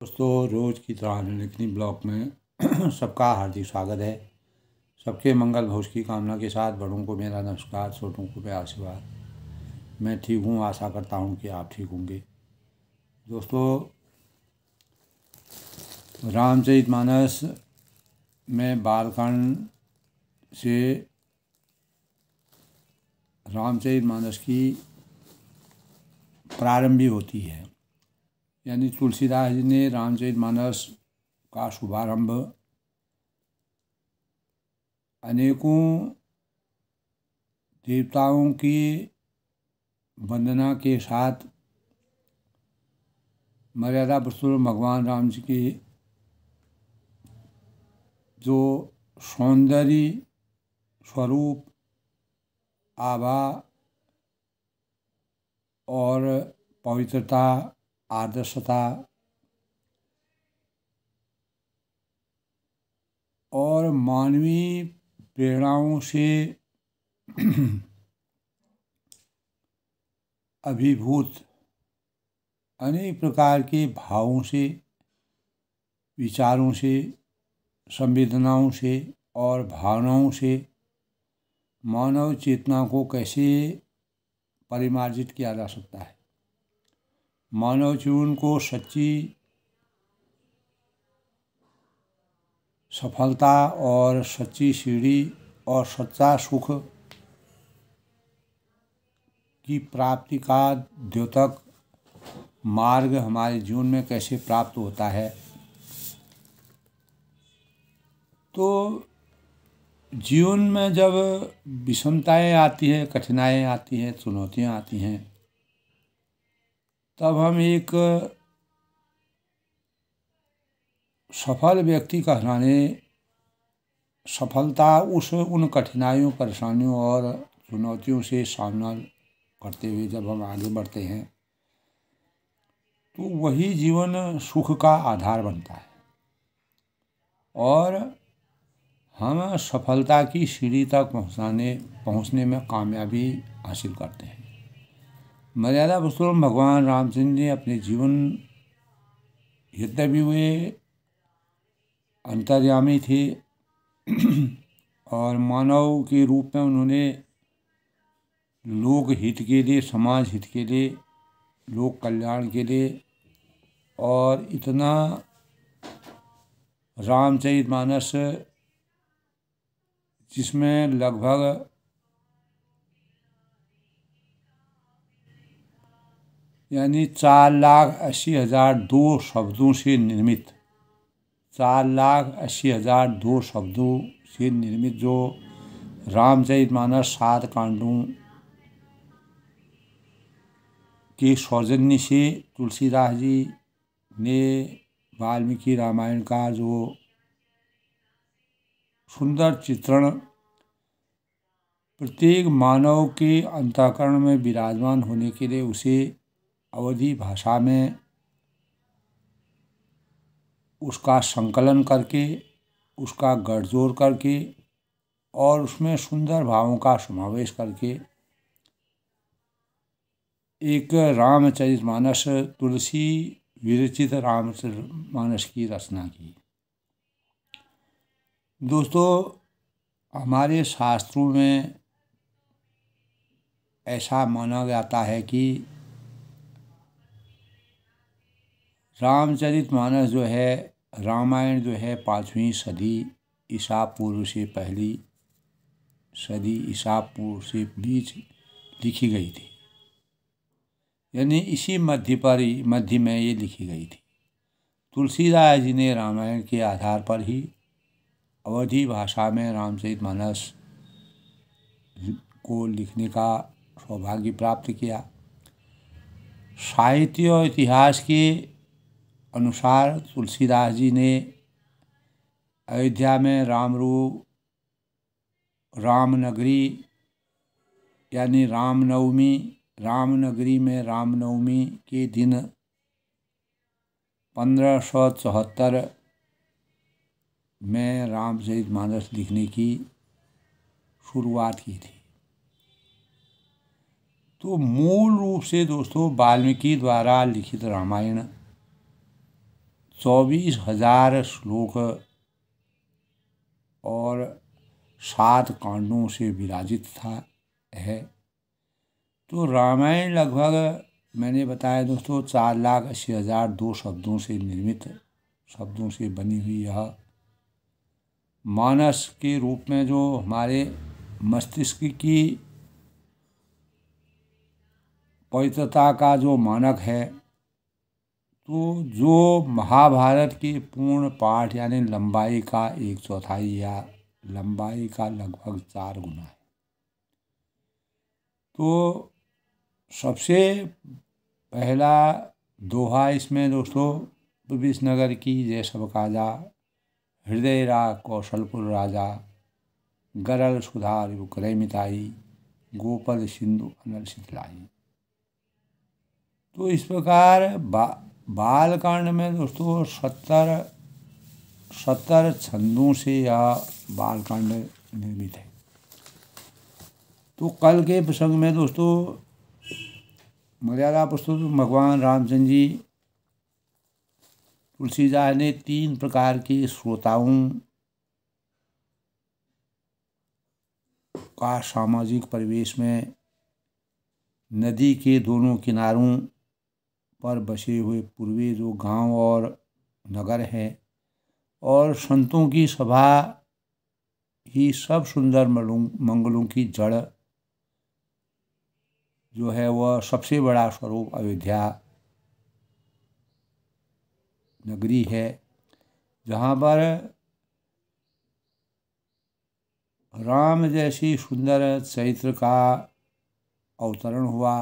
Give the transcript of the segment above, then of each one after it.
दोस्तों, रोज़ की तरह लेखनी ब्लॉग में सबका हार्दिक स्वागत है। सबके मंगल भविष्य की कामना के साथ बड़ों को मेरा नमस्कार, छोटों को मेरा आशीर्वाद। मैं ठीक हूँ, आशा करता हूँ कि आप ठीक होंगे। दोस्तों, रामचरितमानस में बालकांड से रामचरितमानस की प्रारंभी होती है। यानी तुलसीदास जी ने रामचरितमानस का शुभारंभ अनेकों देवताओं की वंदना के साथ मर्यादा पुरुषोत्तम भगवान राम जी की जो सौंदर्य स्वरूप, आभा और पवित्रता, आदर्शता और मानवीय प्रेरणाओं से अभिभूत अनेक प्रकार के भावों से, विचारों से, संवेदनाओं से और भावनाओं से मानव चेतना को कैसे परिमार्जित किया जा सकता है, मानव जीवन को सच्ची सफलता और सच्ची सीढ़ी और सच्चा सुख की प्राप्ति का द्योतक मार्ग हमारे जीवन में कैसे प्राप्त होता है। तो जीवन में जब विषमताएं आती है, कठिनाइयाँ आती हैं, चुनौतियाँ आती हैं, तब हम एक सफल व्यक्ति कहलाने सफलता उन कठिनाइयों, परेशानियों और चुनौतियों से सामना करते हुए जब हम आगे बढ़ते हैं तो वही जीवन सुख का आधार बनता है और हम सफलता की सीढ़ी तक पहुंचने में कामयाबी हासिल करते हैं। मर्यादा पुरुषोत्तम भगवान रामचंद्र ने अपने जीवन, यद्यपि वे अंतर्यामी थे और मानव के रूप में उन्होंने लोक हित के लिए, समाज हित के लिए, लोक कल्याण के लिए और इतना रामचरितमानस जिसमें लगभग यानी 4,80,002 शब्दों से निर्मित 4,80,002 शब्दों से निर्मित जो रामचरितमानस 7 कांडों के सौजन्य से तुलसीदास जी ने वाल्मीकि रामायण का जो सुंदर चित्रण प्रत्येक मानव के अंतःकरण में विराजमान होने के लिए उसे अवधी भाषा में उसका संकलन करके, उसका गठजोड़ करके और उसमें सुंदर भावों का समावेश करके एक रामचरितमानस, तुलसी विरचित रामचरितमानस की रचना की। दोस्तों, हमारे शास्त्रों में ऐसा माना जाता है कि रामचरितमानस जो है, रामायण जो है 5वीं सदी ईसा पूर्व से, पहली सदी ईसा पूर्व से बीच लिखी गई थी। यानी इसी मध्य में ये लिखी गई थी। तुलसीदास जी ने रामायण के आधार पर ही अवधी भाषा में रामचरितमानस को लिखने का सौभाग्य प्राप्त किया। साहित्य और इतिहास के अनुसार तुलसीदास जी ने अयोध्या में रामनगरी यानी रामनगरी में रामनवमी के दिन 1574 में रामचरितमानस लिखने की शुरुआत की थी। तो मूल रूप से दोस्तों वाल्मीकि द्वारा लिखित रामायण 24,000 श्लोक और 7 कांडों से विराजित है। तो रामायण लगभग मैंने बताया दोस्तों 4,80,002 शब्दों से निर्मित, शब्दों से बनी हुई यह मानस के रूप में जो हमारे मस्तिष्क की पवित्रता का जो मानक है, तो जो महाभारत के पूर्ण पाठ यानी लंबाई का 1/4 या लंबाई का लगभग 4 गुना है। तो सबसे पहला दोहा इसमें दोस्तों विषनगर की जय सब काजा, हृदय राग कौशलपुर राजा, गरल सुधार क्रय मिताई, गोपद सिंधु अनल शीतलाई। तो इस प्रकार बालकांड में दोस्तों 70 छंदों से यह बालकांड निर्मित है। तो कल के प्रसंग में दोस्तों मर्यादा पुरुषोत्तम भगवान रामचंद्र जी तुलसीदास ने 3 प्रकार के श्रोताओं का सामाजिक परिवेश में नदी के दोनों किनारों पर बसे हुए पूर्वी जो गांव और नगर हैं और संतों की सभा ही सब सुंदर मंगलों की जड़ जो है वह सबसे बड़ा स्वरूप अयोध्या नगरी है, जहाँ पर राम जैसी सुंदर चरित्र का अवतरण हुआ।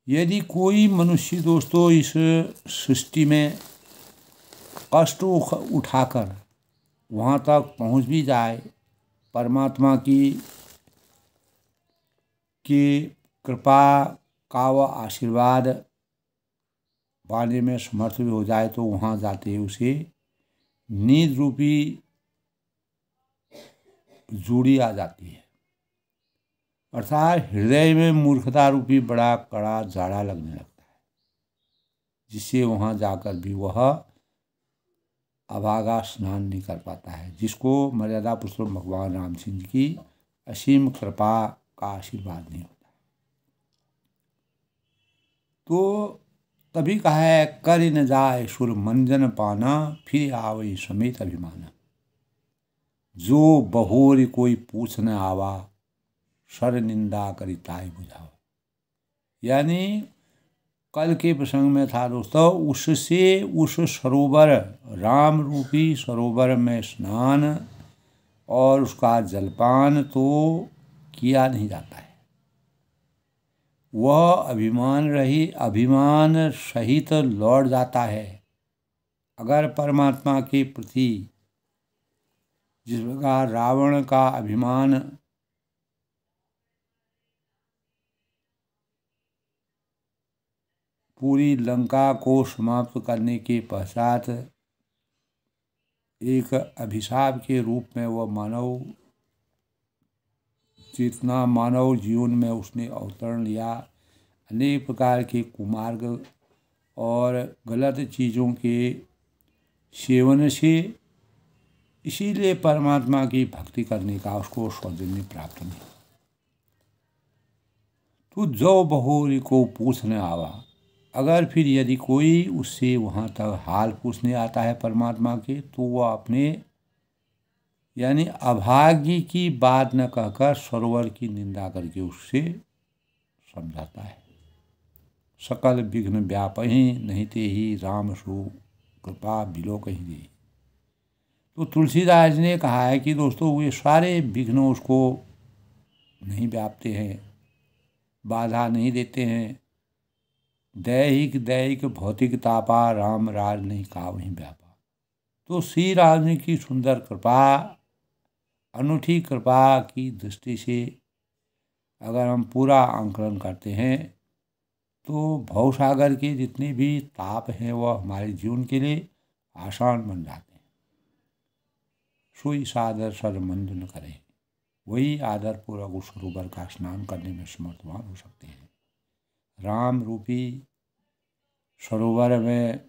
यदि कोई मनुष्य दोस्तों इस सृष्टि में कष्ट उठाकर वहाँ तक पहुँच भी जाए, परमात्मा की कृपा का वह आशीर्वाद पाने में समर्थ भी हो जाए, तो वहाँ जाते ही उसे नींद रूपी जूड़ी आ जाती है, अर्थात हृदय में मूर्खता रूपी बड़ा कड़ा जाड़ा लगने लगता है, जिससे वहाँ जाकर भी वह अभागा स्नान नहीं कर पाता है, जिसको मर्यादा पुरुषोत्तम भगवान रामचंद्र की असीम कृपा का आशीर्वाद नहीं होता। तो तभी कहा है कर न जाए सुर मंजन पाना, फिर आवई समेत अभिमाना। जो बहोर कोई पूछ न आवा, सर निंदा करी ताई बुझावा। यानी कल के प्रसंग में था दोस्तों, उससे उस सरोवर राम रूपी सरोवर में स्नान और उसका जलपान तो किया नहीं जाता है। वह अभिमान सहित लौट जाता है। अगर परमात्मा के प्रति जिस प्रकार रावण का अभिमान पूरी लंका को समाप्त करने के पश्चात एक अभिशाप के रूप में वह मानव जीवन में उसने अवतरण लिया, अनेक प्रकार के कुमार्ग और गलत चीज़ों के सेवन से, इसीलिए परमात्मा की भक्ति करने का उसको सौजन्य प्राप्त नहीं। तो जो बहोरी को पूछने आवा, अगर फिर यदि कोई उससे वहाँ तक हाल पूछने आता है परमात्मा के, तो वह अपने यानी अभाग्य की बात न कहकर सरोवर की निंदा करके उससे समझाता है। सकल विघ्न व्यापहि नहीं ते ही राम सु कृपा बिलो कहीं दी। तो तुलसीदास ने कहा है कि दोस्तों वे सारे विघ्न उसको नहीं व्यापते हैं, बाधा नहीं देते हैं। दैहिक भौतिक तापा राम राज नहीं का वहीं व्यापा। तो श्री राम जी की सुंदर कृपा, अनूठी कृपा की दृष्टि से अगर हम पूरा आंकलन करते हैं, तो भवसागर के जितने भी ताप हैं वह हमारे जीवन के लिए आसान बन जाते हैं। सोई सादर सर मंद न करें, वही आदर पूर्वक उस सरोवर का स्नान करने में समर्थवान हो सकते हैं। राम रूपी सरोवर में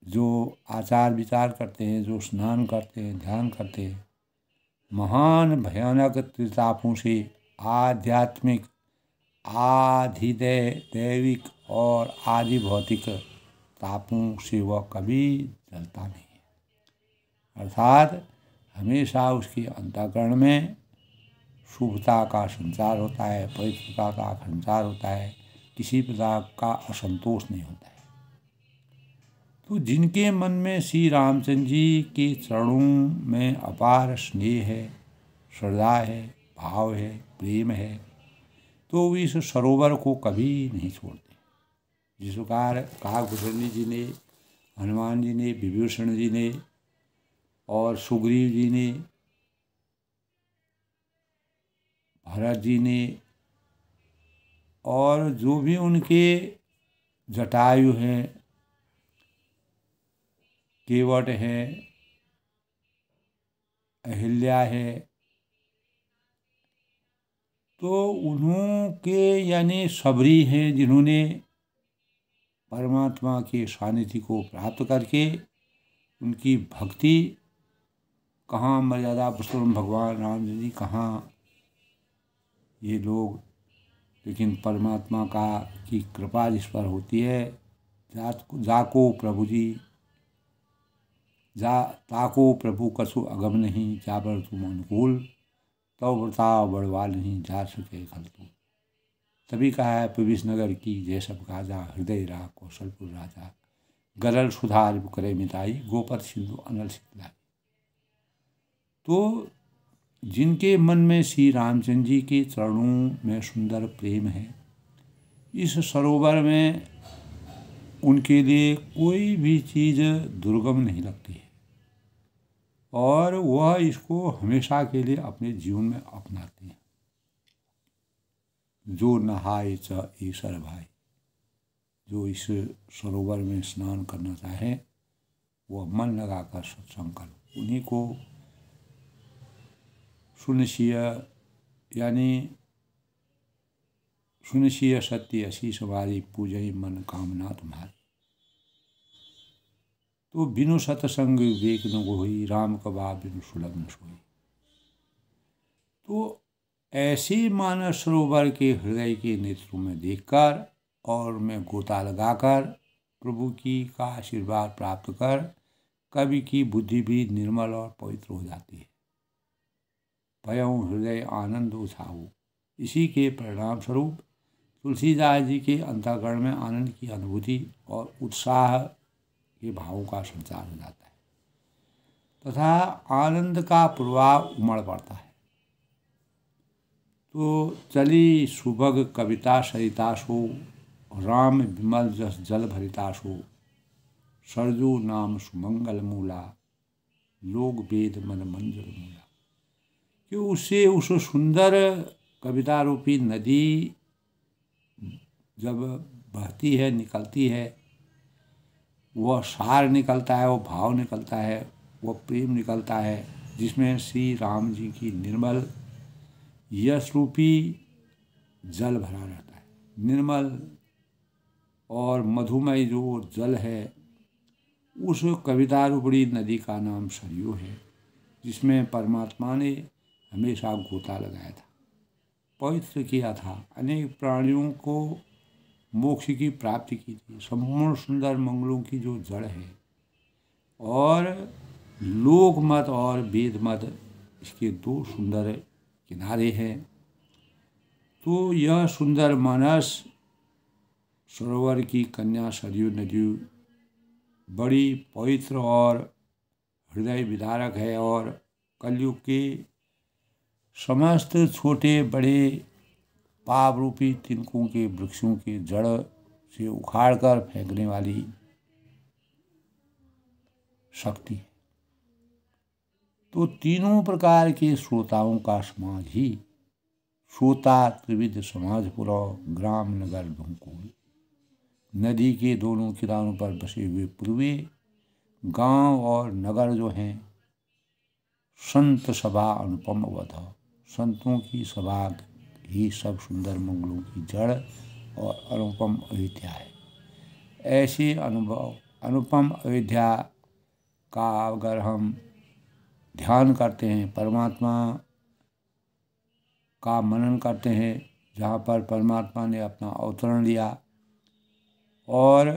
जो आचार विचार करते हैं, जो स्नान करते हैं, ध्यान करते हैं, महान भयानक त्रितापों से आध्यात्मिक, दैविक और आदि भौतिक तापों से वह कभी जलता नहीं है। अर्थात हमेशा उसके अंतःकरण में शुभता का संचार होता है, पवित्रता का संचार होता है, किसी प्रकार का असंतोष नहीं होता है। तो जिनके मन में श्री रामचंद्र जी के चरणों में अपार स्नेह है, श्रद्धा है, भाव है, प्रेम है, तो इस सरोवर को कभी नहीं छोड़ते। जिस प्रकार काकभूषणी जी ने, हनुमान जी ने, विभीषण जी ने और सुग्रीव जी ने, भरत जी ने और जो भी उनके जटायु हैं, केवट है, अहिल्या है, तो उन्हों के यानी सबरी हैं जिन्होंने परमात्मा के सानिध्य को प्राप्त करके उनकी भक्ति, कहाँ मर्यादा पुरुषोत्तम भगवान राम जी, कहाँ ये लोग, लेकिन परमात्मा का की कृपा जिस पर होती है, जाको प्रभु जी जा ताको प्रभु कसु अगम नहीं, जा बर तुम अनुकूल तव व्रताव बड़वाल नहीं, जा सके खल तू। तभी कहा है प्रविश नगर की जय सब गाजा, हृदय रा कौशलपुर राजा, गरल सुधार करे मिताई, गोपत सिंधु अनल शीतलाई। तो जिनके मन में श्री रामचंद्र जी के चरणों में सुंदर प्रेम है, इस सरोवर में उनके लिए कोई भी चीज़ दुर्गम नहीं लगती है और वह इसको हमेशा के लिए अपने जीवन में अपनाते हैं। जो नहाए च ईश्वर भाई, जो इस सरोवर में स्नान करना चाहे वह मन लगाकर सत्संग करो। उन्हीं को सुनिश्चय यानी सुनिश्चय सत्य असी सवारी, पूजई मन कामना तुम्हारी। तो बिनु सतसंग विवेक न गोई, राम कबा बिनु सुलभ न सोई। तो ऐसे मानस सरोवर के हृदय के नेत्रों में देखकर और मैं गोता लगाकर प्रभु की का आशीर्वाद प्राप्त कर कवि की बुद्धि भी निर्मल और पवित्र हो जाती है। भयं हृदय आनंद उछाऊ। इसी के परिणाम स्वरूप तुलसीदास जी के अंतःकरण में आनंद की अनुभूति और उत्साह के भावों का संचार हो जाता है तथा आनंद का प्रवाह उमड़ पड़ता है। तो चली सुभग कविता सरितासो, राम विमल जस जल भरितासो, सरजू नाम सुमंगल मूला, लोग वेद मन मंजर मूला। कि उससे उस सुंदर कविता रूपी नदी जब बहती है, निकलती है, वह सार निकलता है, वह भाव निकलता है, वह प्रेम निकलता है, जिसमें श्री राम जी की निर्मल यश रूपी जल भरा रहता है। निर्मल और मधुमय जो जल है, उस कविता रूपी नदी का नाम सरयू है, जिसमें परमात्मा ने हमेशा गोता लगाया था, पवित्र किया था, अनेक प्राणियों को मोक्ष की प्राप्ति की थी। संपूर्ण सुंदर मंगलों की जो जड़ है और लोक मत और वेद मत, इसके दो सुंदर किनारे हैं। तो यह सुंदर मानस सरोवर की कन्या सरयू नदी बड़ी पवित्र और हृदय विदारक है और कलयुग के समस्त छोटे बड़े पाप रूपी तिनकों के वृक्षों के जड़ से उखाड़कर फेंकने वाली शक्ति है। तो तीनों प्रकार के श्रोताओं का समाज ही श्रोता त्रिविध समाज पुरौ, ग्राम नगर बहुकुल। नदी के दोनों किनारों पर बसे हुए पूर्वे गांव और नगर जो हैं, संत सभा अनुपम अवध, संतों की सभा ही सब सुंदर मंगलों की जड़ और अनुपम अयोध्या है। ऐसे अनुभव अनुपम अयोध्या का अगर हम ध्यान करते हैं, परमात्मा का मनन करते हैं, जहाँ पर परमात्मा ने अपना अवतरण लिया और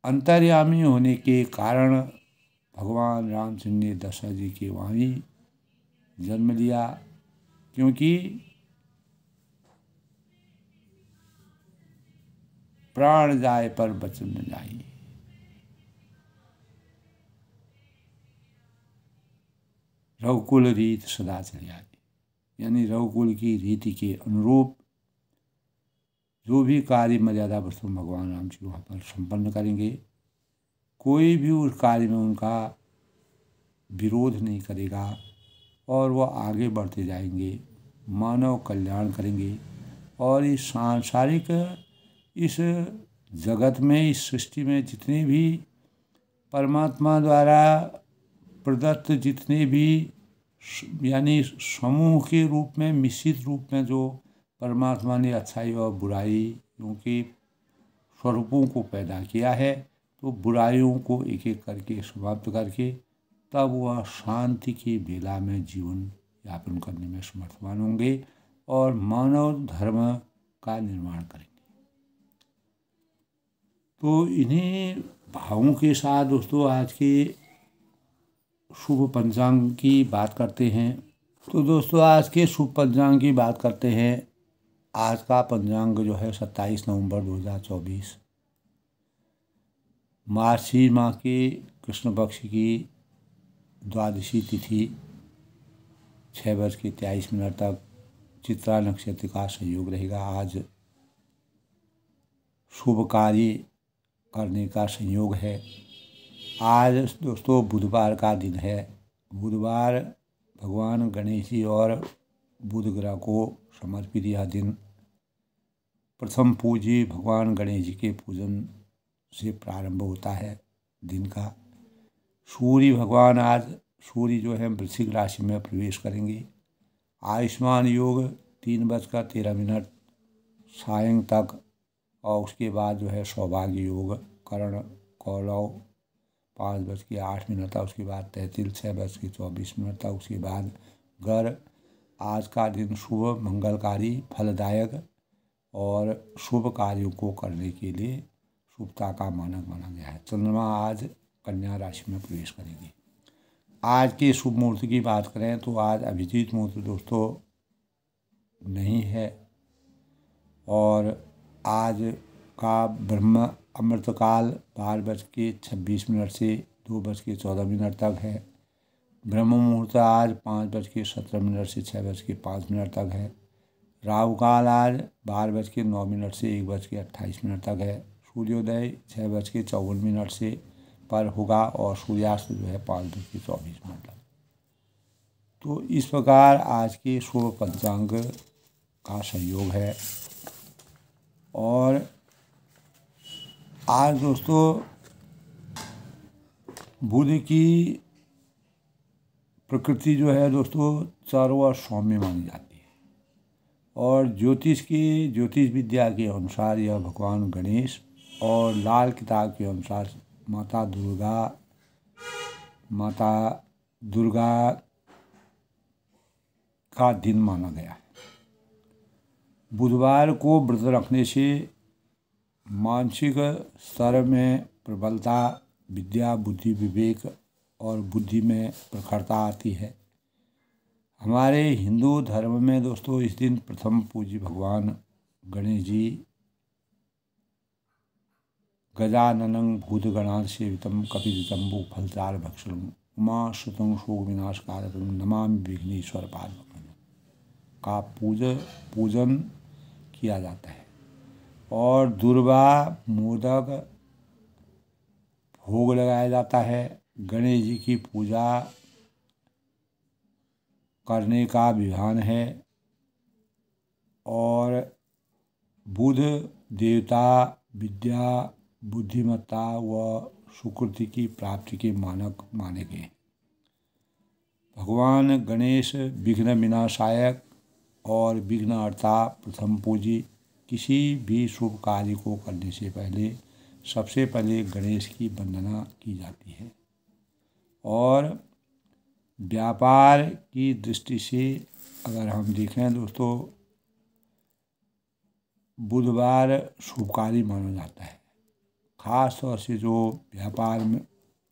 अंतर्यामी होने के कारण भगवान रामचंद्र ने दशरथ जी की वाणी जन्म लिया, क्योंकि प्राण जाए पर बचन न जाए। रघुकुल रीत सदा चली आती, यानी रघुकुल की रीति के अनुरूप जो भी कार्य मर्यादा पुरुषोत्तम भगवान राम जी वहाँ पर संपन्न करेंगे, कोई भी उस कार्य में उनका विरोध नहीं करेगा और वो आगे बढ़ते जाएंगे, मानव कल्याण करेंगे। और इस सांसारिक इस जगत में, इस सृष्टि में जितने भी परमात्मा द्वारा प्रदत्त जितने भी यानी समूह के रूप में, मिश्रित रूप में जो परमात्मा ने अच्छाई और बुराइयों के स्वरूपों को पैदा किया है, तो बुराइयों को एक एक करके समाप्त करके तब वह शांति की बेला में जीवन यापन करने में समर्थवान होंगे और मानव धर्म का निर्माण करेंगे। तो इन्हीं भावों के साथ दोस्तों आज के शुभ पंचांग की बात करते हैं। तो दोस्तों आज के शुभ पंचांग की बात करते हैं। आज का पंचांग जो है 27 नवंबर 2024 मार्गशीर माह के कृष्ण पक्ष की द्वादशी तिथि 6:23 तक चित्रा नक्षत्र का संयोग रहेगा। आज शुभ कार्य करने का संयोग है। आज दोस्तों बुधवार का दिन है। बुधवार भगवान गणेश जी और बुध ग्रह को समर्पित यह दिन प्रथम पूज्य भगवान गणेश जी के पूजन से प्रारंभ होता है दिन का। सूर्य भगवान आज सूर्य जो है वृश्चिक राशि में प्रवेश करेंगे। आयुष्मान योग 3:13 सायं तक और उसके बाद जो है सौभाग्य योग कर्ण कौलव 5:08 तक, उसके बाद तैतिल 6:24 तक, उसके बाद गर। आज का दिन शुभ मंगलकारी फलदायक और शुभ कार्यों को करने के लिए शुभता का मानक माना गया है। चंद्रमा आज कन्या राशि में प्रवेश करेंगे। आज के शुभ मुहूर्त की बात करें तो आज अभिजीत मुहूर्त दोस्तों नहीं है और आज का ब्रह्म अमृतकाल 12:26 से 2:14 तक है। ब्रह्म मुहूर्त आज 5:17 से 6:05 तक है। राहु काल आज 12:09 से 1:28 तक है। सूर्योदय 6:54 से पर होगा और सूर्यास्त जो है 5:24 तक। तो इस प्रकार आज के शुभ पंचांग का संयोग है। और आज दोस्तों बुध की प्रकृति जो है दोस्तों चारों ओर सौम्य मानी जाती है और ज्योतिष विद्या के अनुसार यह भगवान गणेश और लाल किताब के अनुसार माता दुर्गा का दिन माना गया है। बुधवार को व्रत रखने से मानसिक स्तर में प्रबलता, विद्या, बुद्धि, विवेक और बुद्धि में प्रखरता आती है। हमारे हिंदू धर्म में दोस्तों इस दिन प्रथम पूज्य भगवान गणेश जी गजाननं भूतगणाधिसेवितं सेवितम कपितजम्बू फलचार भक्षणम उमा सुतं शोक विनाशकारकं नमामि विघ्नेश्वर पादपकं का पूजन किया जाता है। और दुर्वा मोदक भोग लगाया जाता है। गणेश जी की पूजा करने का विधान है और बुध देवता विद्या, बुद्धिमत्ता व सुकृति की प्राप्ति के मानक माने गए। भगवान गणेश विघ्न विनाशायक और विघ्नहर्ता प्रथम पूजी। किसी भी शुभ कार्य को करने से पहले सबसे पहले गणेश की वंदना की जाती है। और व्यापार की दृष्टि से अगर हम देखें दोस्तों, बुधवार शुभकारी माना जाता है। खास तौर से जो व्यापार में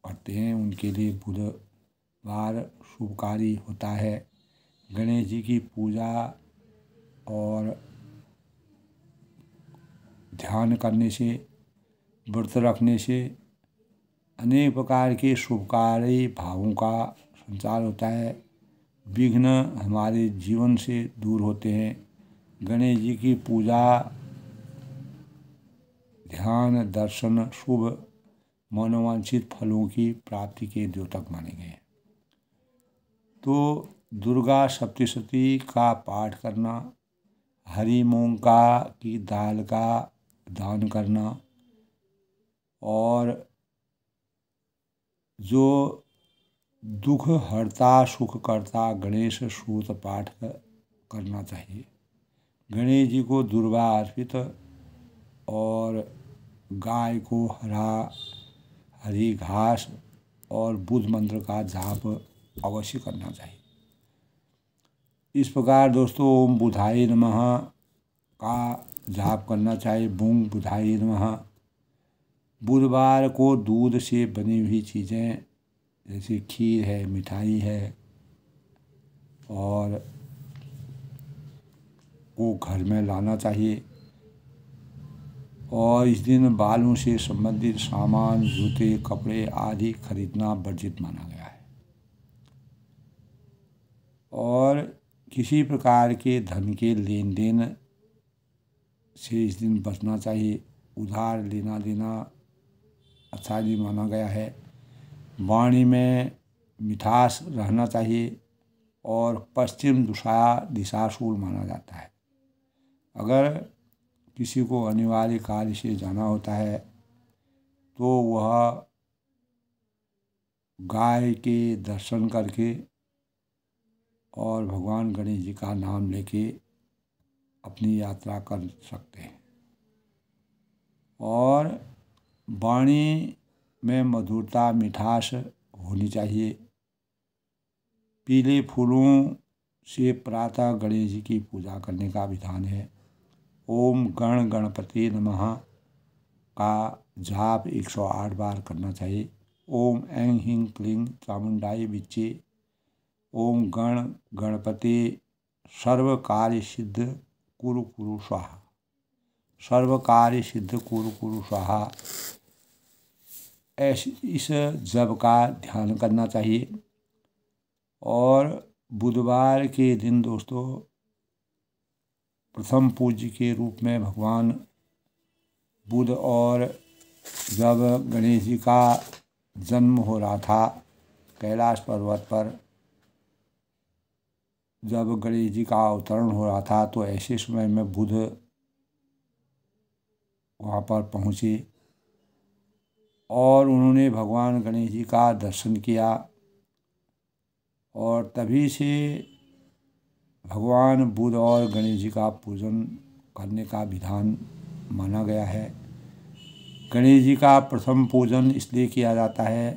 करते हैं उनके लिए बुधवार शुभकारी होता है। गणेश जी की पूजा और ध्यान करने से, व्रत रखने से अनेक प्रकार के शुभकारी भावों का संचार होता है। विघ्न हमारे जीवन से दूर होते हैं। गणेश जी की पूजा, ध्यान, दर्शन शुभ मनोवांछित फलों की प्राप्ति के द्योतक माने गए हैं। तो दुर्गा सप्तशती का पाठ करना, हरी मूंग की दाल का दान करना, और जो दुख हरता सुख करता गणेश सूत पाठ करना चाहिए। गणेश जी को दुर्वा अर्पित और गाय को हरी घास और बुध मंत्र का जाप अवश्य करना चाहिए। इस प्रकार दोस्तों ओम बुधाय नमः का जाप करना चाहिए। बूंग बुधाय नमः। बुधवार को दूध से बनी हुई चीज़ें जैसे खीर है, मिठाई है, और को घर में लाना चाहिए। और इस दिन बालों से संबंधित सामान, जूते, कपड़े आदि खरीदना वर्जित माना गया है। और किसी प्रकार के धन के लेन देन से इस दिन बचना चाहिए। उधार लेना देना अच्छा नहीं माना गया है। वाणी में मिठास रहना चाहिए और पश्चिम दिशाशूल माना जाता है। अगर किसी को अनिवार्य कार्य से जाना होता है तो वह गाय के दर्शन करके और भगवान गणेश जी का नाम लेके अपनी यात्रा कर सकते हैं। और वाणी में मधुरता, मिठास होनी चाहिए। पीले फूलों से प्रातः गणेश जी की पूजा करने का विधान है। ओम गण गणपति नमः का जाप 108 बार करना चाहिए। ओम ऐं ह्रीं क्लीं चामुंडाई विच्चे। ओम गण गणपति सर्व कार्य सिद्ध कुरु कुरु स्वाहा। सर्व कार्य सिद्ध कुरु कुरु स्वाहा, इस जप का ध्यान करना चाहिए। और बुधवार के दिन दोस्तों प्रथम पूज्य के रूप में भगवान बुध, और जब गणेश जी का जन्म हो रहा था कैलाश पर्वत पर, जब गणेश जी का अवतरण हो रहा था तो ऐसे समय में बुध वहाँ पर पहुँचे और उन्होंने भगवान गणेश जी का दर्शन किया। और तभी से भगवान बुध और गणेश जी का पूजन करने का विधान माना गया है। गणेश जी का प्रथम पूजन इसलिए किया जाता है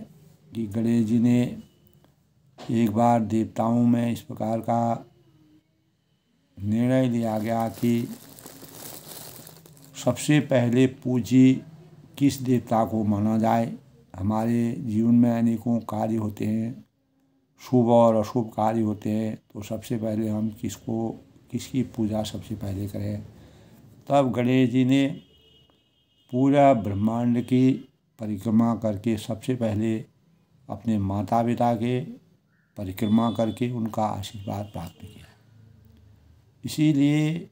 कि गणेश जी ने एक बार देवताओं में इस प्रकार का निर्णय लिया गया कि सबसे पहले पूज्य किस देवता को माना जाए। हमारे जीवन में अनेकों कार्य होते हैं, शुभ और अशुभ कार्य होते हैं, तो सबसे पहले हम किसकी पूजा सबसे पहले करें। तब गणेश जी ने पूरा ब्रह्मांड की परिक्रमा करके सबसे पहले अपने माता पिता के परिक्रमा करके उनका आशीर्वाद प्राप्त किया। इसीलिए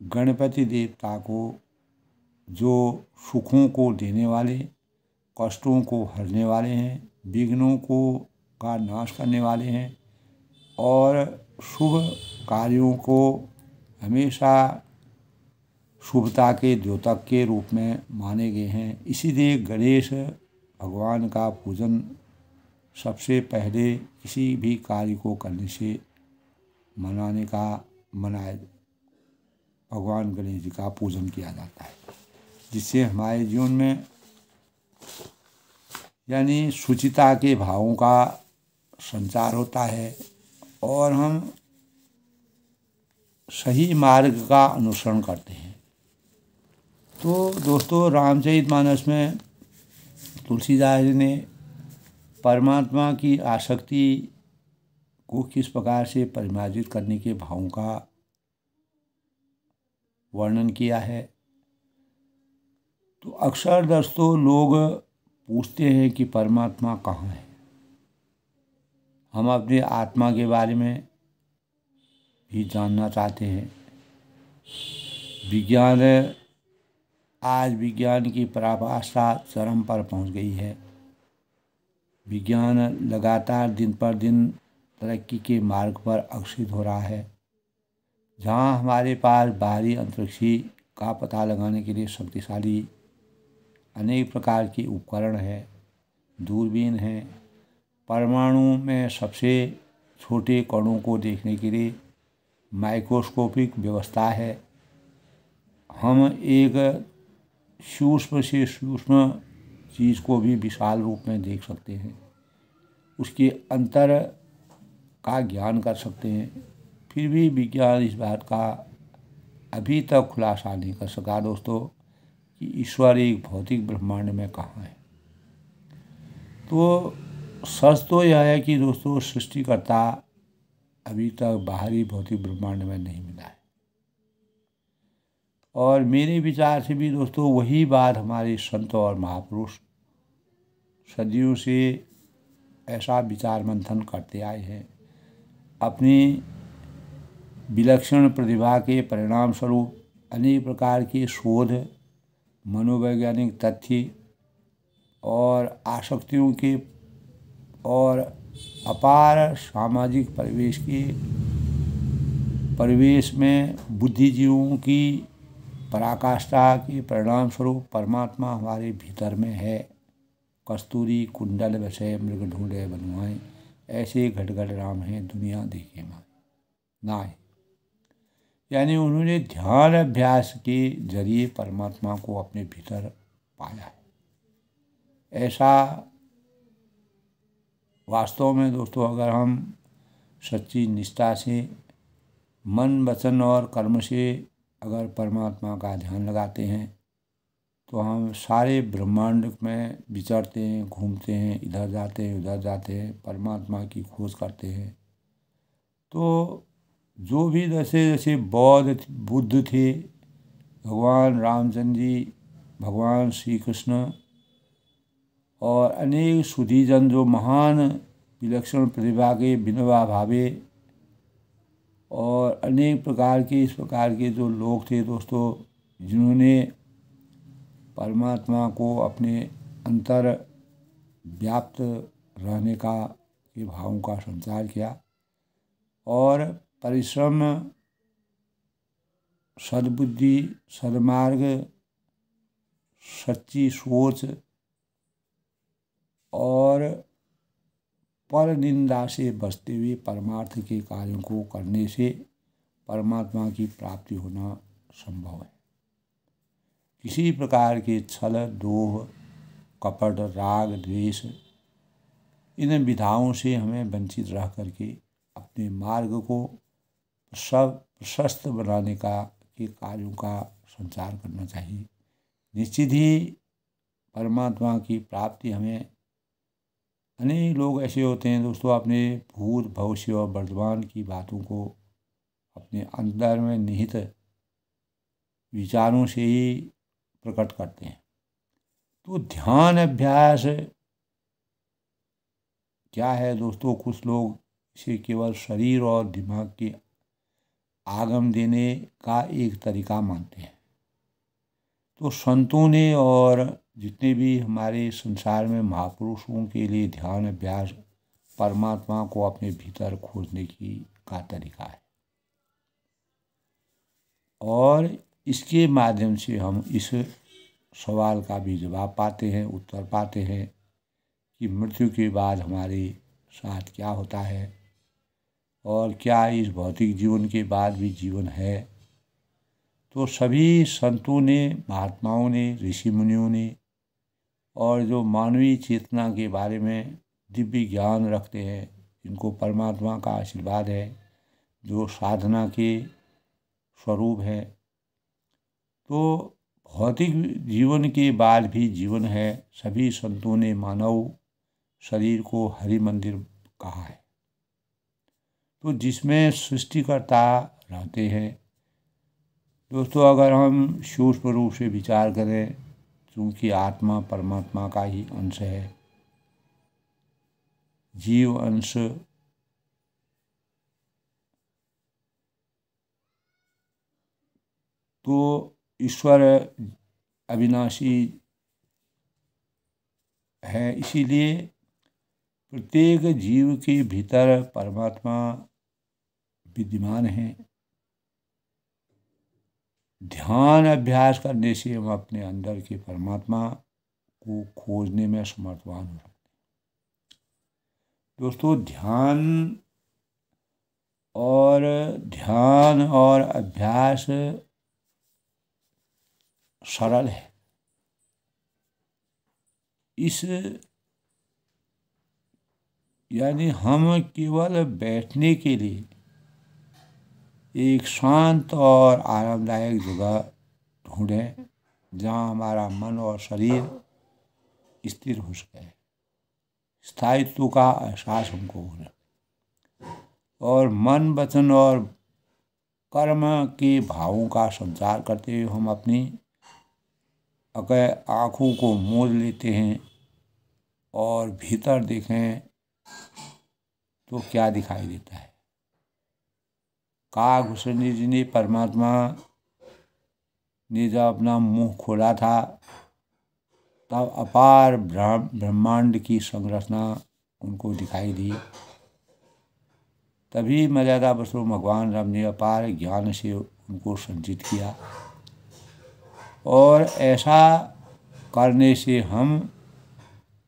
गणपति देवता को, जो सुखों को देने वाले, कष्टों को हरने वाले हैं, विघ्नों का नाश करने वाले हैं और शुभ कार्यों को हमेशा शुभता के द्योतक के रूप में माने गए हैं। इसीलिए गणेश भगवान का पूजन सबसे पहले किसी भी कार्य को करने से भगवान गणेश जी का पूजन किया जाता है, जिससे हमारे जीवन में यानी शुचिता के भावों का संचार होता है और हम सही मार्ग का अनुसरण करते हैं। तो दोस्तों, रामचरितमानस में तुलसीदास जी ने परमात्मा की आसक्ति को किस प्रकार से परिमार्जित करने के भावों का वर्णन किया है। तो अक्सर दोस्तों लोग पूछते हैं कि परमात्मा कहाँ है। हम अपने आत्मा के बारे में भी जानना चाहते हैं। आज विज्ञान की पराकाष्ठा चरम पर पहुंच गई है। विज्ञान लगातार दिन पर दिन तरक्की के मार्ग पर अग्रसर हो रहा है। जहां हमारे पास बाहरी अंतरिक्षी का पता लगाने के लिए शक्तिशाली अनेक प्रकार के उपकरण हैं, दूरबीन हैं, परमाणु में सबसे छोटे कणों को देखने के लिए माइक्रोस्कोपिक व्यवस्था है। हम एक सूक्ष्म से सूक्ष्म चीज़ को भी विशाल रूप में देख सकते हैं, उसके अंतर का ज्ञान कर सकते हैं। फिर भी विज्ञान इस बात का अभी तक खुलासा नहीं कर सका दोस्तों कि ईश्वर एक भौतिक ब्रह्मांड में कहाँ है। तो सच तो यह है कि दोस्तों सृष्टिकर्ता अभी तक बाहरी भौतिक ब्रह्मांड में नहीं मिला है। और मेरे विचार से भी दोस्तों वही बात हमारे संत और महापुरुष सदियों से ऐसा विचार मंथन करते आए हैं। अपनी विलक्षण प्रतिभा के परिणाम स्वरूप अनेक प्रकार के शोध, मनोवैज्ञानिक तथ्य और आसक्तियों के और अपार सामाजिक परिवेश में बुद्धिजीवों की पराकाष्ठा के परिणाम स्वरूप परमात्मा हमारे भीतर में है। कस्तूरी कुंडल वसै मृग ढूंढे बनवाए, ऐसे घट राम हैं दुनिया देखे नाय। यानी उन्होंने ध्यान अभ्यास के जरिए परमात्मा को अपने भीतर पाया है। ऐसा वास्तव में दोस्तों अगर हम सच्ची निष्ठा से मन, वचन और कर्म से अगर परमात्मा का ध्यान लगाते हैं तो हम सारे ब्रह्मांड में विचरते हैं, घूमते हैं, इधर जाते हैं उधर जाते हैं, परमात्मा की खोज करते हैं। तो जो भी जैसे जैसे बुद्ध थे, भगवान रामचंद्र जी, भगवान श्री कृष्ण और अनेक सुधीजन जो महान विलक्षण प्रतिभा के विनोबा भावे और अनेक प्रकार के इस प्रकार के जो लोग थे दोस्तों, जिन्होंने परमात्मा को अपने अंतर व्याप्त रहने का के भावों का संचार किया और परिश्रम, सद्बुद्धि, सद्मार्ग, सच्ची सोच और पर निंदा से बचते हुए परमार्थ के कार्यों को करने से परमात्मा की प्राप्ति होना संभव है। किसी प्रकार के छल, दोह, कपट, राग, द्वेष इन विधाओं से हमें वंचित रह करके अपने मार्ग को प्रशस्त बनाने के कार्यों का संचार करना चाहिए। निश्चित ही परमात्मा की प्राप्ति हमें, अनेक लोग ऐसे होते हैं दोस्तों अपने भूत, भविष्य और वर्तमान की बातों को अपने अंदर में निहित विचारों से ही प्रकट करते हैं। तो ध्यान अभ्यास क्या है दोस्तों, कुछ लोग इसे केवल शरीर और दिमाग के आगम देने का एक तरीका मानते हैं। तो संतों ने और जितने भी हमारे संसार में महापुरुषों के लिए ध्यान अभ्यास परमात्मा को अपने भीतर खोजने का तरीका है और इसके माध्यम से हम इस सवाल का भी जवाब पाते हैं, उत्तर पाते हैं कि मृत्यु के बाद हमारे साथ क्या होता है और क्या इस भौतिक जीवन के बाद भी जीवन है। तो सभी संतों ने, महात्माओं ने, ऋषि मुनियों ने और जो मानवीय चेतना के बारे में दिव्य ज्ञान रखते हैं, इनको परमात्मा का आशीर्वाद है, जो साधना के स्वरूप है। तो भौतिक जीवन के बाद भी जीवन है। सभी संतों ने मानव शरीर को हरि मंदिर कहा है, तो जिसमें सृष्टिकर्ता रहते हैं। दोस्तों, अगर हम सूक्ष्म रूप से विचार करें, क्योंकि आत्मा परमात्मा का ही अंश है, जीव अंश तो ईश्वर अविनाशी है। इसीलिए प्रत्येक जीव के भीतर परमात्मा विद्यमान है। ध्यान अभ्यास करने से हम अपने अंदर के परमात्मा को खोजने में समर्थवान हो सकते हैं। दोस्तों, ध्यान और अभ्यास सरल है। यानी हम केवल बैठने के लिए एक शांत और आरामदायक जगह ढूंढें, जहाँ हमारा मन और शरीर स्थिर हो सके, स्थायित्व का एहसास हमको हो, और मन, वचन और कर्म के भावों का संचार करते हुए हम अपनी आँखों को मूंद लेते हैं और भीतर देखें तो क्या दिखाई देता है। काकभूषणी जी ने परमात्मा ने जब अपना मुंह खोला था, तब अपार ब्रह्मांड की संरचना उनको दिखाई दी। तभी मर्यादा पुरुषोत्तम भगवान राम ने अपार ज्ञान से उनको संचित किया, और ऐसा करने से हम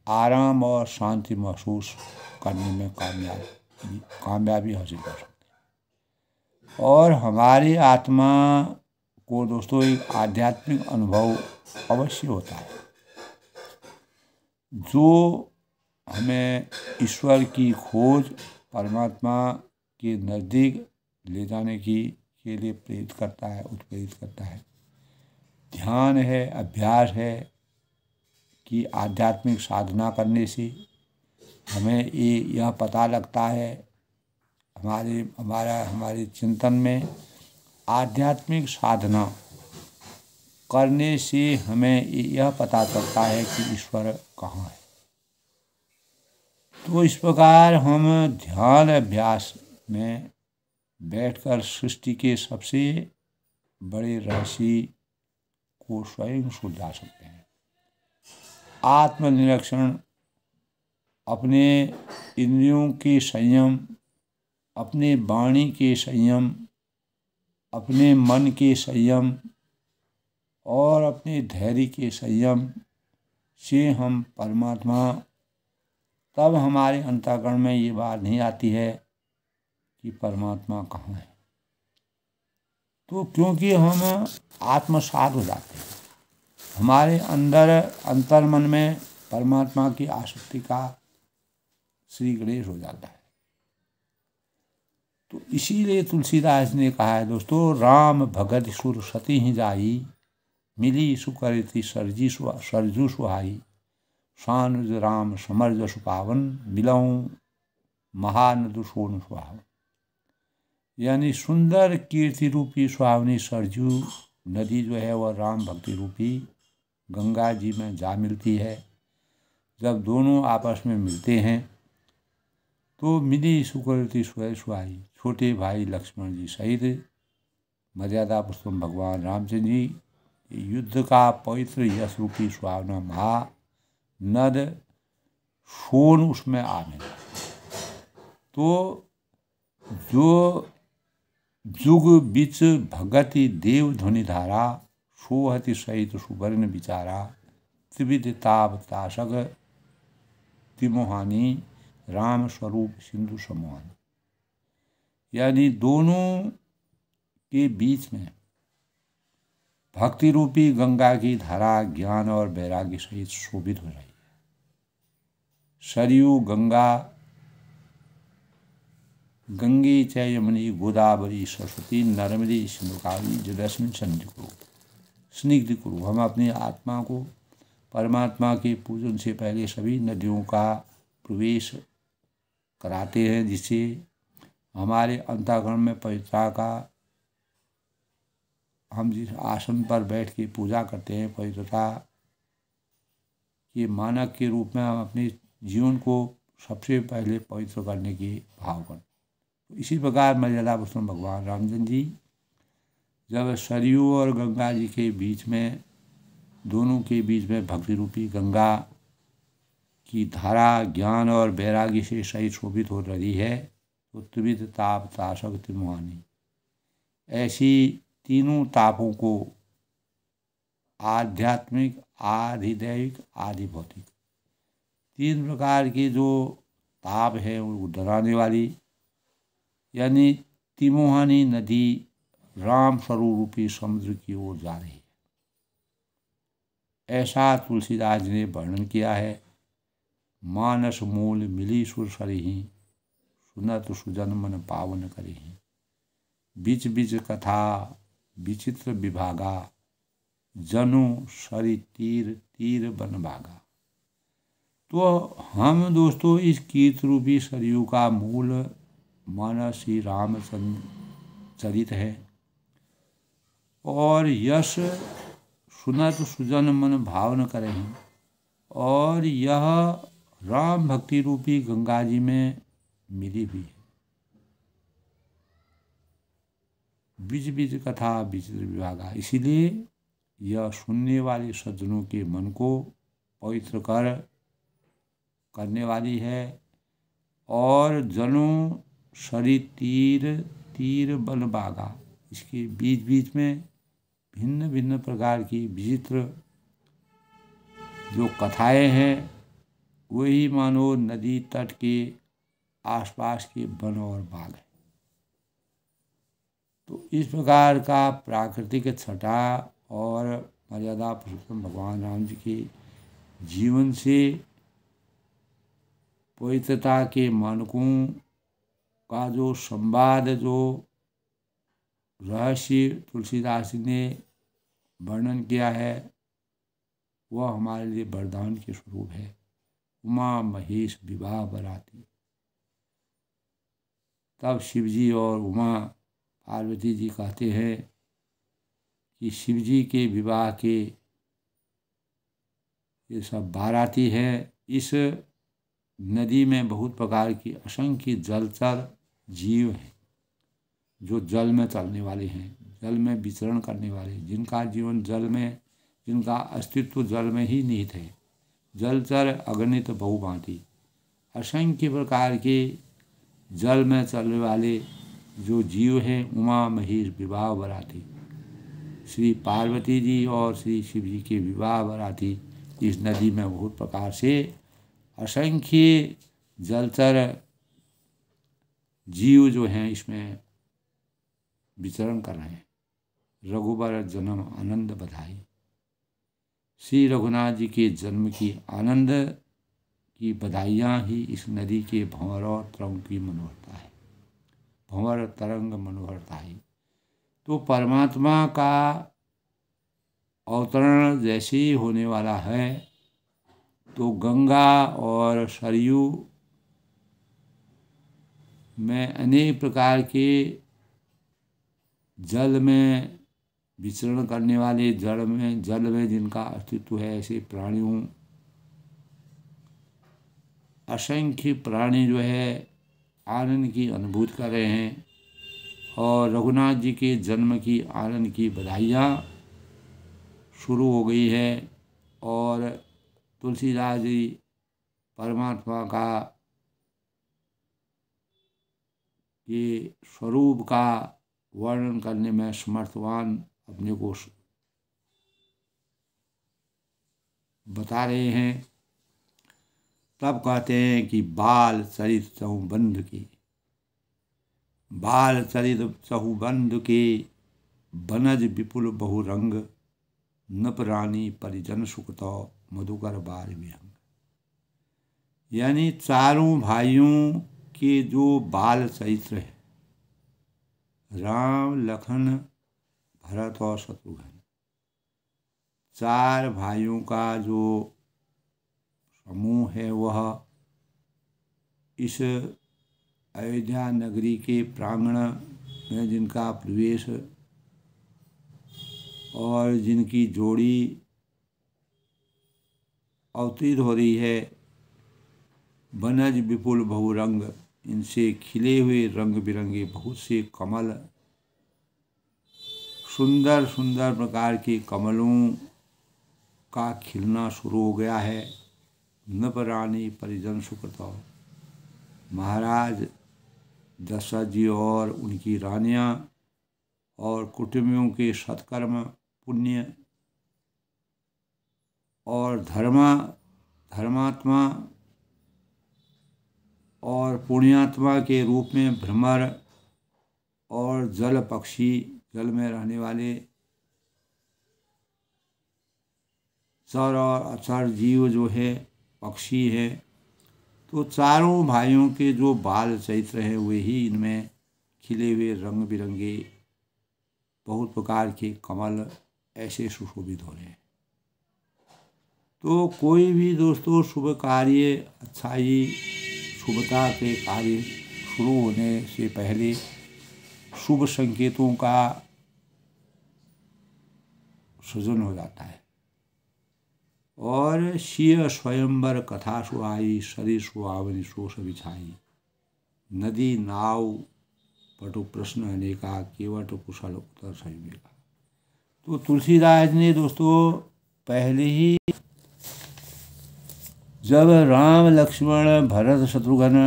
आराम और शांति महसूस करने में कामयाबी हासिल कर सकते हैं। और हमारी आत्मा को दोस्तों एक आध्यात्मिक अनुभव अवश्य होता है, जो हमें ईश्वर की खोज, परमात्मा के नज़दीक ले जाने के लिए प्रेरित करता है, उत्प्रेरित करता है। ध्यान है, अभ्यास है कि आध्यात्मिक साधना करने से हमें यह पता लगता है, हमारे चिंतन में आध्यात्मिक साधना करने से हमें यह पता चलता है कि ईश्वर कहाँ है। तो इस प्रकार हम ध्यान अभ्यास में बैठकर सृष्टि के सबसे बड़े रहस्य को स्वयं सुलझा सकते हैं। आत्मनिरीक्षण, अपने इंद्रियों के संयम, अपने वाणी के संयम, अपने मन के संयम और अपने धैर्य के संयम से हम परमात्मा, तब हमारे अंतःकरण में ये बात नहीं आती है कि परमात्मा कहाँ है। तो क्योंकि हम आत्मसात हो जाते हैं, हमारे अंतर्मन में परमात्मा की आसक्ति का श्री गणेश हो जाता है। तो इसीलिए तुलसीदास ने कहा है दोस्तों, राम भगत सुर सती ही जाई, मिली सुकरिति सरजू सुहाई, सानुज राम समर जसु पावन, मिलऊं महानद सोन सुहावन। यानी सुंदर कीर्ति रूपी सुहावनी सरजू नदी जो है वह राम भक्ति रूपी गंगा जी में जा मिलती है। जब दोनों आपस में मिलते हैं तो मिली सुकृति सुहाई, छोटे भाई लक्ष्मण जी सहित मर्यादा पुरुषोत्तम भगवान रामचंद्र जी युद्ध का पवित्र यश रूपी सुहावना महानद सोन उसमें आ मिला। तो जो जुग बिच भगति देव ध्वनि धारा, सोहति सहित सुवर्ण विचारा, त्रिविध ताप ताशक तिमोहानी, राम स्वरूप सिंधु समोहन। यानी दोनों के बीच में भक्ति रूपी गंगा की धारा ज्ञान और वैराग्य सहित शोभित हो रही है। सरयू गंगा गंगे च यमुनी गोदावरी सरस्वती नर्मदे सिंधु कावेरी जलेस्मिन् सन्निधिं कुरु। हम अपनी आत्मा को परमात्मा के पूजन से पहले सभी नदियों का प्रवेश कराते हैं, जिससे हमारे अंतःकरण में पवित्रता का, हम जिस आसन पर बैठ के पूजा करते हैं, पवित्रता के मानक के रूप में हम अपने जीवन को सबसे पहले पवित्र करने के भाव पर। तो इसी प्रकार मर्यादा पुरुषोत्तम भगवान रामचंद्र जी जब सरयू और गंगा जी के बीच में, दोनों के बीच में भक्ति रूपी गंगा की धारा ज्ञान और वैराग्य से सहित शोभित हो रही है, तो त्रिविध ताप ताशक त्रिमोहानी, ऐसी तीनों तापों को, आध्यात्मिक, आधिदैविक, आदि भौतिक, तीन प्रकार के जो ताप है वो डराने वाली, यानी त्रिमोहानी नदी राम स्वरूप रूपी समुद्र की ओर जा रही है, ऐसा तुलसीदास जी ने वर्णन किया है। मानस मूल मिली सुर सरही, सुनत सुजन मन पावन करही, बीच बीच कथा विचित्र विभागा, जनु सरि तीर तीर बन भागा। तो हम दोस्तों इस कीर्त रूपी सरयू का मूल मानस श्री रामचंद्र चरित है, और यश सुनत सुजन मन भावन करें, और यह राम भक्ति रूपी गंगा जी में मिली हुई है। बीच बीच कथा विचित्र विभागा, इसीलिए यह सुनने वाले सज्जनों के मन को पवित्र करने वाली है। और जनों सरि तीर तीर बन बागा, इसके बीच बीच में भिन्न भिन्न प्रकार की विचित्र जो कथाएं हैं, वही मानो नदी तट के आसपास के वन और बाग है। तो इस प्रकार का प्राकृतिक छटा और मर्यादा पुरुषोत्तम भगवान राम जी के जीवन से पवित्रता के मानकों का जो संवाद, जो रहस्य तुलसीदास जी ने वर्णन किया है, वह हमारे लिए वरदान के स्वरूप है। उमा महेश विवाह बराती, तब शिवजी और उमा पार्वती जी कहते हैं कि शिवजी के विवाह के ये सब बाराती है। इस नदी में बहुत प्रकार की असंख्य जलचर जीव हैं, जो जल में चलने वाले हैं, जल में विचरण करने वाले, जिनका जीवन जल में, जिनका अस्तित्व जल में ही निहित है। जलचर अगणित बहुभांति, असंख्य प्रकार के जल में चलने वाले जो जीव हैं, उमा महेश विवाह बराती, श्री पार्वती जी और श्री शिव जी के विवाह बराती इस नदी में बहुत प्रकार से असंख्य जलचर जीव जो हैं इसमें विचरण कर रहे हैं। रघुबर जन्म आनंद बधाई, श्री रघुनाथ जी के जन्म की आनंद की बधाइयाँ ही इस नदी के भंवर और तरंग की मनोहरता है। भंवर तरंग मनोहरता है। तो परमात्मा का अवतरण जैसे ही होने वाला है, तो गंगा और सरयू में अनेक प्रकार के जल में विचरण करने वाले, जल में जिनका अस्तित्व है, ऐसे प्राणियों, असंख्य प्राणी जो है आनंद की अनुभूति कर रहे हैं। और रघुनाथ जी के जन्म की आनंद की बधाइयाँ शुरू हो गई है। और तुलसीदास जी परमात्मा का ये स्वरूप का वर्णन करने में समर्थवान अपने को बता रहे हैं। तब कहते हैं कि बाल चरित चहुबंध के, बाल चरित चहुबंध के, बनज विपुल बहुरंग, नृप रानी परिजन सुख तो मधुकर बार विहंग। यानी चारों भाइयों के जो बाल चरित्र है, राम लखन भरत और शत्रुघ्न, चार भाइयों का जो समूह है वह इस अयोध्या नगरी के प्रांगण में जिनका प्रवेश और जिनकी जोड़ी अवतीर्ण हो रही है, बनज विपुल बहुरंग, इनसे खिले हुए रंग बिरंगे बहुत से कमल, सुंदर सुंदर प्रकार के कमलों का खिलना शुरू हो गया है। नृप रानी परिजन सुकृतो, महाराज दशरथ जी और उनकी रानियां और कुटुंबियों के सत्कर्म पुण्य और धर्मात्मा और पुण्यात्मा के रूप में भ्रमर और जल पक्षी, जल में रहने वाले चर और अचर जीव जो है, पक्षी है, तो चारों भाइयों के जो बाल चरित्र है वे ही इनमें खिले हुए रंग बिरंगे बहुत प्रकार के कमल ऐसे सुशोभित हो रहे हैं। तो कोई भी दोस्तों शुभ कार्य, अच्छाई, शुभता के कार्य शुरू होने से पहले शुभ संकेतों का सृजन हो जाता है। और शिय स्वयंवर कथा सुहाई, सरी सुहावनी शोष बिछाई, नदी नाव पटु प्रश्न अनेका, केवट कुशल उत्तर सही मिला। तो तुलसीदास ने दोस्तों पहले ही जब राम लक्ष्मण भरत शत्रुघ्न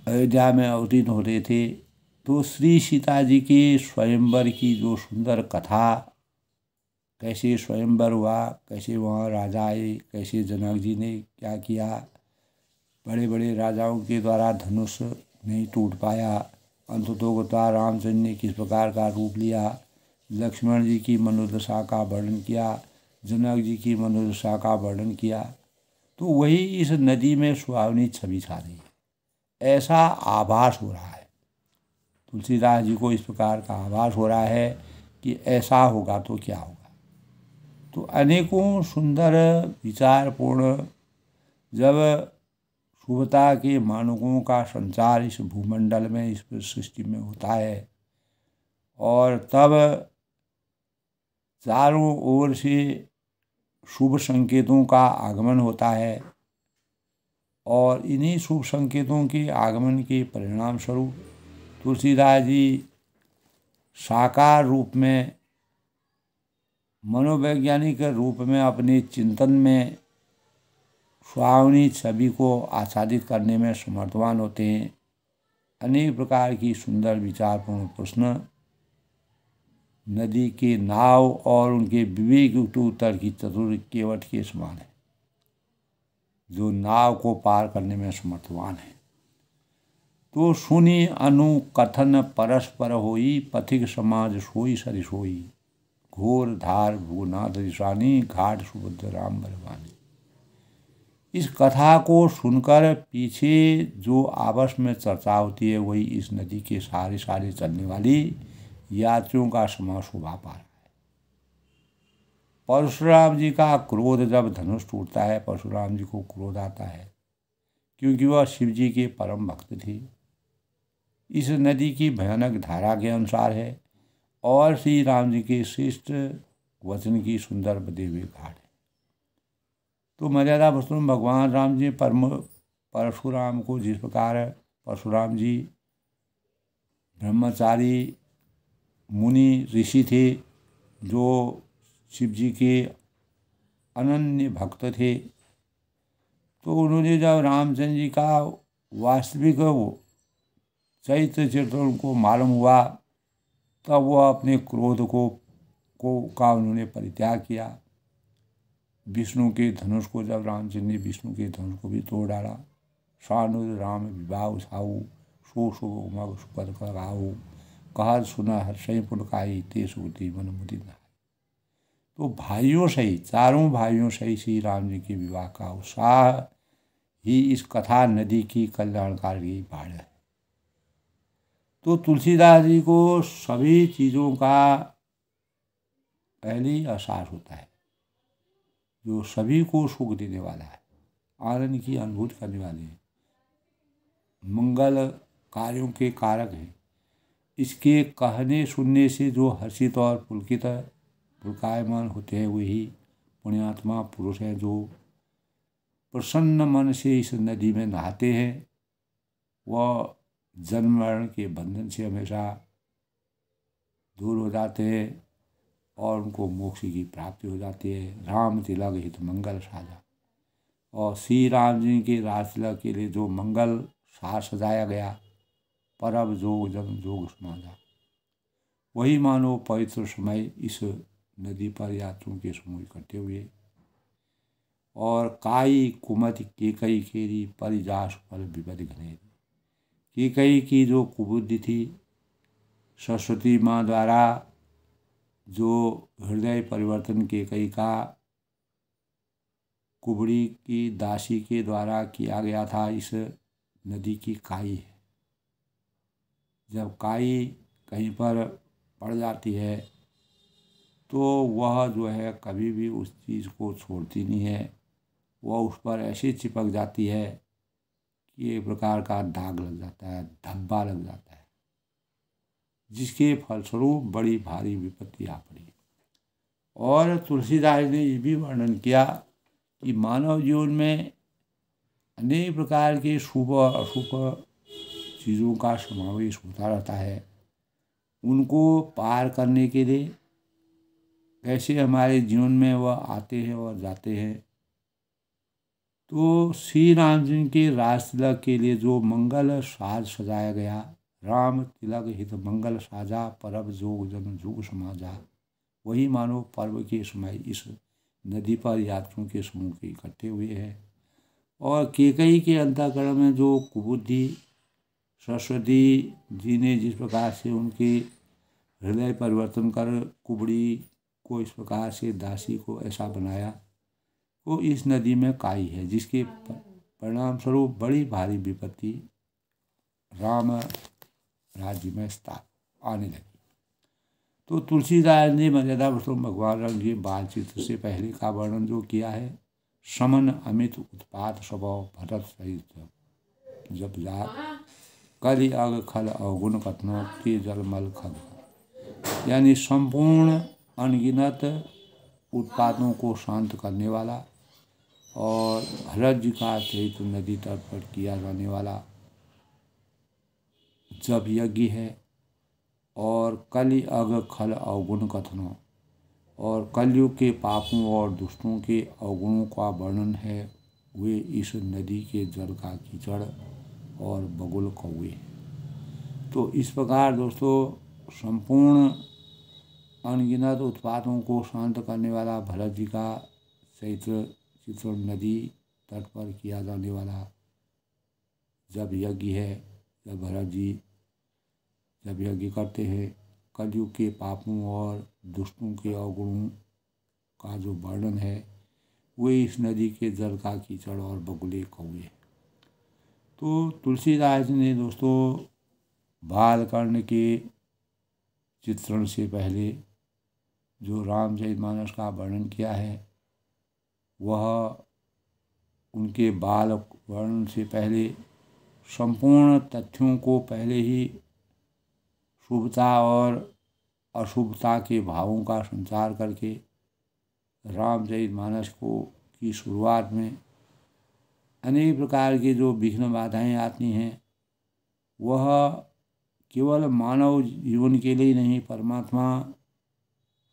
अयोध्या में अवतीर्ण हो रहे थे, तो श्री सीता जी के स्वयंवर की जो सुंदर कथा, कैसे स्वयंवर हुआ, कैसे वहाँ राजा आए, कैसे जनक जी ने क्या किया, बड़े बड़े राजाओं के द्वारा धनुष नहीं टूट पाया, अंततोगता रामचंद्र ने किस प्रकार का रूप लिया, लक्ष्मण जी की मनोदशा का वर्णन किया, जनक जी की मनोदशा का वर्णन किया। तो वही इस नदी में सुहावनी छवि छा रही है, ऐसा आभास हो रहा है। तुलसीदास जी को इस प्रकार का आभास हो रहा है कि ऐसा होगा तो क्या होगा। तो अनेकों सुंदर विचारपूर्ण जब शुभता के मानकों का संचार इस भूमंडल में, इस सृष्टि में होता है, और तब चारों ओर से शुभ संकेतों का आगमन होता है, और इन्हीं शुभ संकेतों के आगमन के परिणाम स्वरूप तुलसीदास जी साकार रूप में, मनोवैज्ञानिक रूप में अपने चिंतन में सुहावनी छवि को आच्छादित करने में समर्थवान होते हैं। अनेक प्रकार की सुंदर विचारपूर्ण प्रश्न नदी के नाव और उनके विवेक युक्त उत्तर की चतुर केवट के समान है, जो नाव को पार करने में समर्थवान है। तो सुनी अनु कथन परस्पर होई, पथिक समाज सोई सरिसोई, घोर धार भूनाथ रिसानी, घाट सुभद्र राम बलवानी। इस कथा को सुनकर पीछे जो आपस में चर्चा होती है, वही इस नदी के सहारे सहारे चलने वाली यात्रियों का समूह शोभा पा रहा है। परशुराम जी का क्रोध, जब धनुष टूटता है, परशुराम जी को क्रोध आता है, क्योंकि वह शिव जी के परम भक्त थे। इस नदी की भयानक धारा के अनुसार है, और श्री राम जी के श्रेष्ठ वचन की सुंदर बदे हुए घाट है। तो मर्यादा पुरुषोत्तम भगवान राम जी परशुराम को जिस प्रकार परशुराम जी ब्रह्मचारी मुनि ऋषि थे, जो शिव जी के अनन्य भक्त थे, तो उन्होंने जब रामचंद्र जी का वास्तविक चरित्र उनको मालूम हुआ, तब वह अपने क्रोध का उन्होंने परित्याग किया। विष्णु के धनुष को, जब रामचंद्र ने विष्णु के धनुष को भी तोड़ डाला, सानुज राम विवाह उछाऊ, सो शुभ मग सुपद लगाऊ, कहत सुना हर्षय पुलकाई, ते सुगति मन मुदित। तो भाइयों सहित, चारों भाइयों सहित श्री राम जी के विवाह का उत्साह ही इस कथा नदी की कल्याणकारी बाढ़ है। तो तुलसीदास जी को सभी चीज़ों का पहले ही एहसास होता है, जो सभी को सुख देने वाला है, आनंद की अनुभूति करने वाले हैं, मंगल कार्यों के कारक हैं। इसके कहने सुनने से जो हर्षित और पुलकित पुलकायमान होते हैं वही पुण्यात्मा पुरुष हैं, जो प्रसन्न मन से इस नदी में नहाते हैं। वह जन्म मरण के बंधन से हमेशा दूर हो जाते हैं और उनको मोक्ष की प्राप्ति हो जाती है। राम तिलक हित मंगल साजा, और श्री राम जी के राज तिलक के लिए जो मंगल साज सजाया गया, परब जोग जन जोग समाजा, वही मानो पवित्र समय इस नदी पर यात्रियों के समूह इकट्ठे हुए। और काई कुमति केकई केरी परिजास फल विपद घनेरी। केकई की जो कुबुद्धि थी, सरस्वती माँ द्वारा जो हृदय परिवर्तन केकई का कुबड़ी की दासी के द्वारा किया गया था, इस नदी की काई है। जब काई कहीं पर पड़ जाती है तो वह जो है कभी भी उस चीज़ को छोड़ती नहीं है, वह उस पर ऐसे चिपक जाती है कि एक प्रकार का दाग लग जाता है, धब्बा लग जाता है, जिसके फलस्वरूप बड़ी भारी विपत्ति आ पड़ी। और तुलसीदास ने ये भी वर्णन किया कि मानव जीवन में अनेक प्रकार के शुभ और अशुभ चीज़ों का समावेश होता रहता है। उनको पार करने के लिए कैसे हमारे जीवन में वह आते हैं और जाते हैं। तो श्री राम जी के राज तिलक के लिए जो मंगल साज सजाया गया, राम तिलक हित मंगल साजा परब जोग जन जुग समाजा, वही मानो पर्व के समय इस नदी पर यात्रियों के समूह के इकट्ठे हुए हैं। और केकई के अंतःकरण में जो कुबुद्धि सरस्वती जी ने जिस प्रकार से उनके हृदय परिवर्तन कर कुबड़ी को इस प्रकार से दासी को ऐसा बनाया, वो इस नदी में काई है, जिसके परिणाम स्वरूप बड़ी भारी विपत्ति राम राज्य में आने लगी। तो तुलसीदास ने मर्यादा पुरुषोत्तम भगवान राम के बाल चित्र से पहले का वर्णन जो किया है, समन अमित उत्पात स्वभाव भरत सहित जब जात कलि अग खल अवगुण कथनों के जलमल खग, यानी संपूर्ण अनगिनत उत्पादों को शांत करने वाला और भरत जी का सहित नदी तट पर किया जाने वाला जब यज्ञ है, और कलि अग खल अवगुण कथनों, और कलयुग के पापों और दुष्टों के अवगुणों का वर्णन है, वे इस नदी के जल का कीचड़ और बगुल कौवे। तो इस प्रकार दोस्तों संपूर्ण अनगिनत उत्पादों को शांत करने वाला भरत जी का चैत्र चित्र नदी तट पर किया जाने वाला जब यज्ञ है, जब भरत जी जब यज्ञ करते हैं, कलयुग के पापों और दुष्टों के अवगुणों का जो वर्णन है, वे इस नदी के जल का कीचड़ और बगुले कौवे। तो तुलसीदास ने दोस्तों बालकर्ण के चित्रण से पहले जो रामचरितमानस का वर्णन किया है, वह उनके बाल वर्णन से पहले संपूर्ण तथ्यों को पहले ही शुभता और अशुभता के भावों का संचार करके रामचरितमानस को की शुरुआत में अनेक प्रकार की जो विघ्न बाधाएं आती हैं, वह केवल मानव जीवन के लिए नहीं, परमात्मा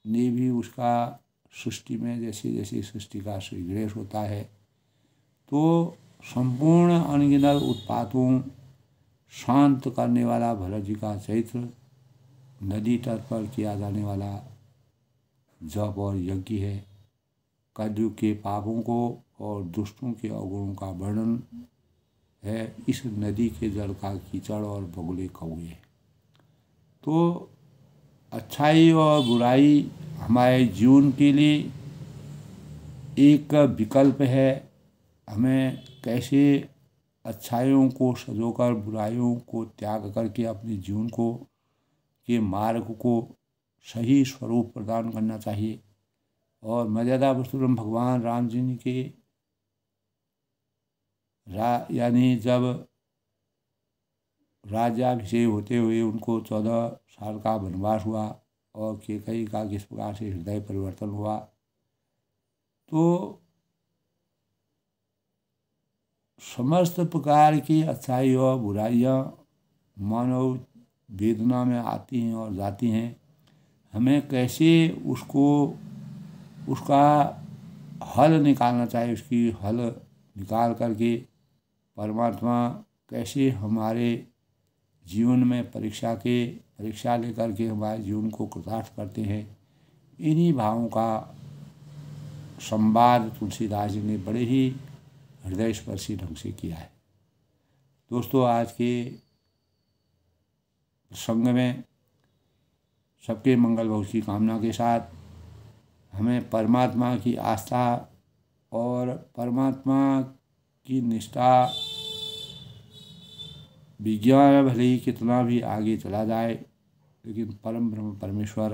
ने भी उसका सृष्टि में जैसे जैसे सृष्टि का श्रीगणेश होता है, तो संपूर्ण अनगिनत उत्पातों शांत करने वाला भरत जी का चैत्र नदी तट पर किया जाने वाला जप और यज्ञ है। कलयुग के पापों को और दुष्टों के अवगुणों का वर्णन है इस नदी के जल का कीचड़ और बगुले कौवे। तो अच्छाई और बुराई हमारे जीवन के लिए एक विकल्प है। हमें कैसे अच्छाइयों को सजोकर बुराइयों को त्याग करके अपने जीवन को के मार्ग को सही स्वरूप प्रदान करना चाहिए। और मर्यादा पुरुषोत्तम भगवान राम जी ने के यानी जब राज्याभिषेक होते हुए उनको 14 साल का वनवास हुआ और कैकेयी का किस प्रकार से हृदय परिवर्तन हुआ, तो समस्त प्रकार की अच्छाई और बुराइयाँ मानव वेदना में आती हैं और जाती हैं। हमें कैसे उसका हल निकालना चाहिए, उसकी हल निकाल करके परमात्मा कैसे हमारे जीवन में परीक्षा लेकर के हमारे जीवन को कृतार्थ करते हैं, इन्हीं भावों का संवाद तुलसीदास जी ने बड़े ही हृदय स्पर्शी ढंग से किया है। दोस्तों, आज के प्रसंग में सबके मंगल भविष्य की कामना के साथ हमें परमात्मा की आस्था और परमात्मा की निष्ठा, विज्ञान भले ही कितना भी आगे चला जाए लेकिन परम ब्रह्म परमेश्वर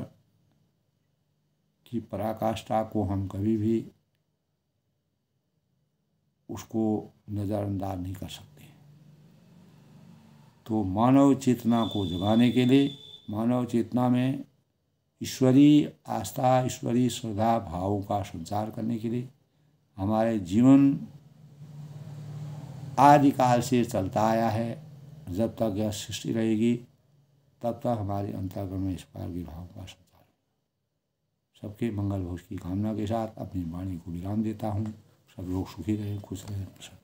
की पराकाष्ठा को हम कभी भी उसको नज़रअंदाज नहीं कर सकते। तो मानव चेतना को जगाने के लिए, मानव चेतना में ईश्वरीय आस्था, ईश्वरीय श्रद्धा भावों का संचार करने के लिए हमारे जीवन आदिकाल से चलता आया है। जब तक यह सृष्टि रहेगी तब तक हमारे अंतःकरण में इस प्रकार के भाव का संचार। सबके मंगल भविष्य की कामना के साथ अपनी वाणी को विराम देता हूँ। सब लोग सुखी रहें, खुश रहें, प्रसन्न।